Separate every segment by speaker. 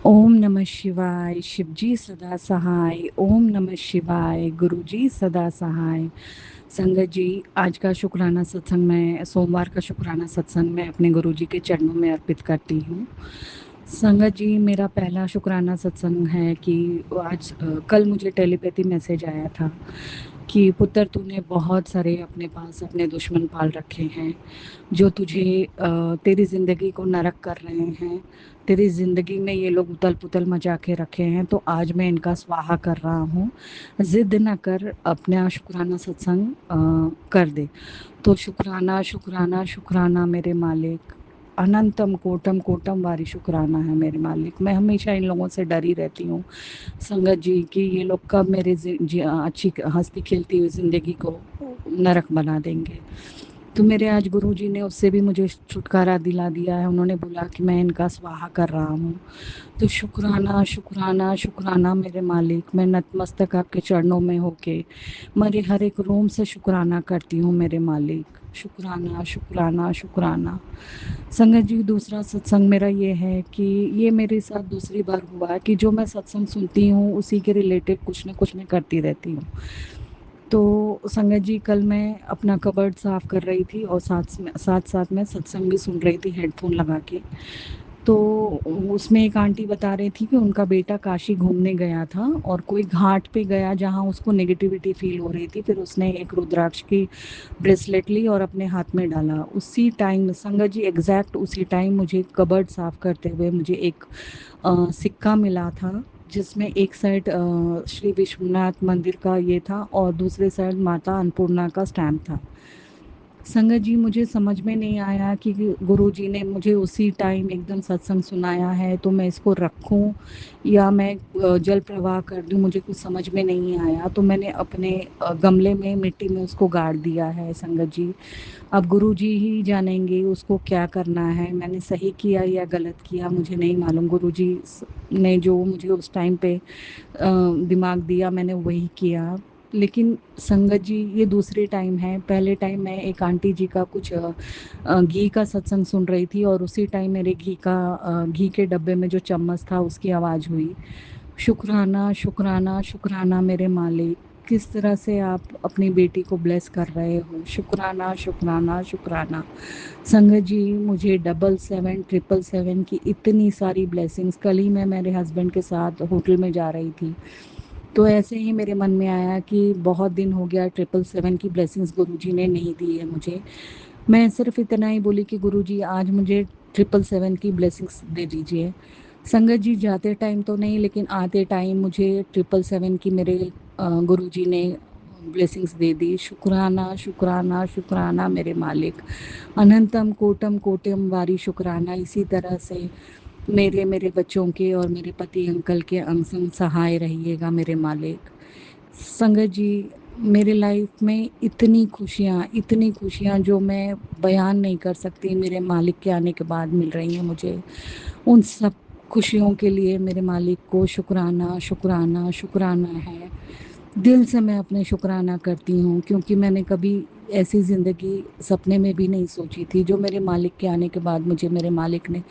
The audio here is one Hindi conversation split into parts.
Speaker 1: ओम नमः शिवाय। शिवजी सदा सहाय। ओम नमः शिवाय। गुरुजी सदा सहाय। संगत जी, आज का शुक्राना सत्संग मैं सोमवार का शुक्राना सत्संग मैं अपने गुरुजी के चरणों में अर्पित करती हूँ। संगत जी, मेरा पहला शुक्राना सत्संग है कि कल मुझे टेलीपैथी मैसेज आया था कि पुत्र, तूने बहुत सारे अपने पास अपने दुश्मन पाल रखे हैं जो तुझे तेरी ज़िंदगी को नरक कर रहे हैं। तेरी ज़िंदगी में ये लोग उथल पुथल मचा के रखे हैं, तो आज मैं इनका स्वाहा कर रहा हूँ। ज़िद न कर, अपना शुक्राना सत्संग कर दे। तो शुक्राना शुक्राना शुक्राना मेरे मालिक। अनंतम कोटम कोटम वारी शुक्राना है मेरे मालिक। मैं हमेशा इन लोगों से डरी रहती हूँ संगत जी कि ये लोग कब मेरे अच्छी हंसती खेलती हुई ज़िंदगी को नरक बना देंगे। तो मेरे आज गुरुजी ने उससे भी मुझे छुटकारा दिला दिया है। उन्होंने बोला कि मैं इनका स्वाहा कर रहा हूँ। तो शुक्राना शुक्राना शुक्राना मेरे मालिक। मैं नतमस्तक आपके चरणों में होके मेरे हर एक रोम से शुक्राना करती हूँ मेरे मालिक। शुक्राना शुक्राना शुक्राना। संगत जी, दूसरा सत्संग मेरा ये है कि ये मेरे साथ दूसरी बार हुआ कि जो मैं सत्संग सुनती हूँ उसी के रिलेटेड कुछ न कुछ मैं करती रहती हूँ। तो संगत जी, कल मैं अपना कबर्ड साफ़ कर रही थी और साथ साथ में सत्संग भी सुन रही थी हेडफोन लगा के। तो उसमें एक आंटी बता रही थी कि उनका बेटा काशी घूमने गया था और कोई घाट पे गया जहाँ उसको नेगेटिविटी फील हो रही थी। फिर उसने एक रुद्राक्ष की ब्रेसलेट ली और अपने हाथ में डाला। उसी टाइम संगत जी, एग्जैक्ट उसी टाइम मुझे कबर्ड साफ़ करते हुए मुझे एक सिक्का मिला था, जिसमें एक साइड श्री विश्वनाथ मंदिर का ये था और दूसरे साइड माता अन्नपूर्णा का स्टैम्प था। संगत जी, मुझे समझ में नहीं आया कि गुरुजी ने मुझे उसी टाइम एकदम सत्संग सुनाया है, तो मैं इसको रखूं या मैं जल प्रवाह कर दूं। मुझे कुछ समझ में नहीं आया, तो मैंने अपने गमले में मिट्टी में उसको गाड़ दिया है संगत जी। अब गुरुजी ही जानेंगे उसको क्या करना है। मैंने सही किया या गलत किया मुझे नहीं मालूम। गुरुजी ने जो मुझे उस टाइम पे दिमाग दिया मैंने वही किया। लेकिन संगत जी, ये दूसरे टाइम है। पहले टाइम मैं एक आंटी जी का कुछ घी का सत्संग सुन रही थी और उसी टाइम मेरे घी के डब्बे में जो चम्मच था उसकी आवाज़ हुई। शुक्राना शुक्राना शुक्राना मेरे मालिक। किस तरह से आप अपनी बेटी को ब्लेस कर रहे हो। शुक्राना शुक्राना शुक्राना। संगत जी, मुझे 7777 की इतनी सारी ब्लेसिंग्स। कल ही मैं मेरे हस्बैंड के साथ होटल में जा रही थी, तो ऐसे ही मेरे मन में आया कि बहुत दिन हो गया 777 की ब्लेसिंग्स गुरुजी ने नहीं दी है मुझे। मैं सिर्फ इतना ही बोली कि गुरुजी, आज मुझे 777 की ब्लेसिंग्स दे दीजिए। संगत जी, जाते टाइम तो नहीं लेकिन आते टाइम मुझे 777 की मेरे गुरुजी ने ब्लेसिंग्स दे दी। शुक्राना शुक्राना शुक्राना मेरे मालिक। अनंतम कोटम कोटम वारी शुक्राना। इसी तरह से मेरे मेरे बच्चों के और मेरे पति अंकल के अंग संग सहाय रहिएगा मेरे मालिक। संगत जी, मेरे लाइफ में इतनी खुशियाँ जो मैं बयान नहीं कर सकती, मेरे मालिक के आने के बाद मिल रही हैं मुझे। उन सब खुशियों के लिए मेरे मालिक को शुक्राना शुक्राना शुक्राना है। दिल से मैं अपने शुक्राना करती हूँ, क्योंकि मैंने कभी ऐसी ज़िंदगी सपने में भी नहीं सोची थी जो मेरे मालिक के आने के बाद मुझे मेरे मालिक ने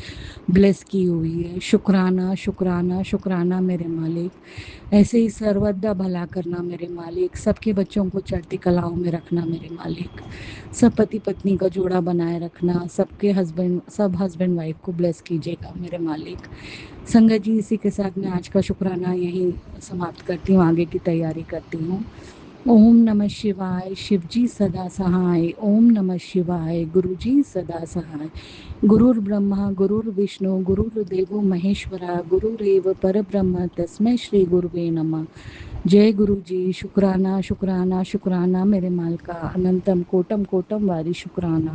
Speaker 1: ब्लेस की हुई है। शुक्राना शुक्राना शुक्राना मेरे मालिक। ऐसे ही सर्वदा भला करना मेरे मालिक। सबके बच्चों को चढ़ती कलाओं में रखना मेरे मालिक। सब पति पत्नी का जोड़ा बनाए रखना। सब हस्बैंड वाइफ को ब्लेस कीजिएगा मेरे मालिक। संगत जी, इसी के साथ मैं आज का शुक्राना यहीं समाप्त करती हूँ, आगे की तैयारी करती हूँ। ओम नमः शिवाय। शिवजी सदा सहाय। ओम नमः शिवाय। गुरुजी सदा सहाय। गुरुर्ब्रह्मा गुरुर्विष्णु गुरुर्देवो महेश्वरा गुरुरेव परब्रह्म तस्मै श्री गुरुवे नमः। जय गुरु जी। शुक्राना शुक्राना शुक्राना मेरे माल का। अनंतम कोटम कोटम वारी शुक्राना।